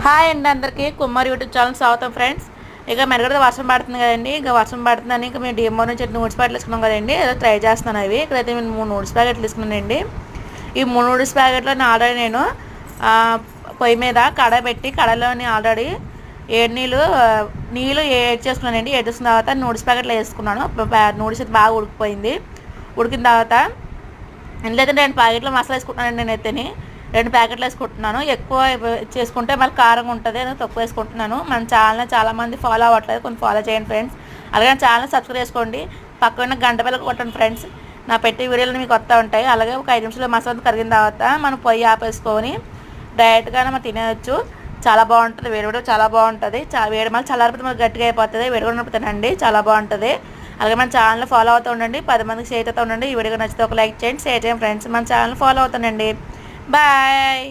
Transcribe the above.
Hi అండి అందరికీ Kumar YouTube channel స్వాగతం ఫ్రెండ్స్. ఇక మెరగడ వర్షం పడుతుంది కదండి. ఇక వర్షం పడుతుందని ఇంకా మేము డిఎంఓ నుంచి నూడిల్స్ ప్యాకెట్లు తీసుకున్నాం కదండి. ఏదో ట్రై చేస్తున్నాను. అవి ఇక్కడైతే నేను 3 నూడిల్స్ ప్యాకెట్లు తీసుకున్నానండి. ఈ 3 నూడిల్స్ ప్యాకెట్లో ఆల్రెడీ నేను పొయ్యి మీద కడాయి పెట్టి కడాయిలోని ఆల్రెడీ నీళ్ళు ఏడ్ చేసుకున్నానండి. ఏడ్ చేసుకున్న తర్వాత నూడిల్స్ ప్యాకెట్లు వేసుకున్నాను. నూడిల్స్ అయితే బాగా ఉడికిపోయింది. ఉడికిన తర్వాత ఇంట్లో అయితే 2 ప్యాకెట్లు మసాలా వేసుకుంటున్నానండి. నేనైతేని 2 ప్యాకెట్లు వేసుకుంటున్నాను. ఎక్కువ చేసుకుంటే మళ్ళీ కారంగా ఉంటుంది, నేను తక్కువ వేసుకుంటున్నాను. మన ఛానల్ చాలామంది ఫాలో అవ్వట్లేదు, కొంచెం ఫాలో చేయండి ఫ్రెండ్స్. అలాగే ఛానల్ సబ్స్క్రైబ్ చేసుకోండి, పక్కన గంట బెల్ కొట్టండి ఫ్రెండ్స్. నా పెట్టే వీడియోలు మీకు వస్తూ ఉంటాయి. అలాగే ఒక 5 నిమిషాలు మసాలా కరిగిన తర్వాత మనం పొయ్యి ఆపేసుకొని డైరెక్ట్గా మనం తినేయచ్చు. చాలా బాగుంటుంది. వేడి చాలా బాగుంటుంది. వేడి మళ్ళీ చల్లారిపోతే మనకు గట్టిగా అయిపోతుంది. వేడిగా ఉన్నప్పుడు తినండి, చాలా బాగుంటుంది. అలాగే మన ఛానల్ ఫాలో అవుతూ ఉండండి, 10 మందికి షేర్ అవుతూ ఉండండి. ఈ వీడియో నచ్చితే ఒక లైక్ చేయండి, షేర్ చేయండి ఫ్రెండ్స్. మన ఛానల్ ఫాలో అవుతుండండి. బాయ్.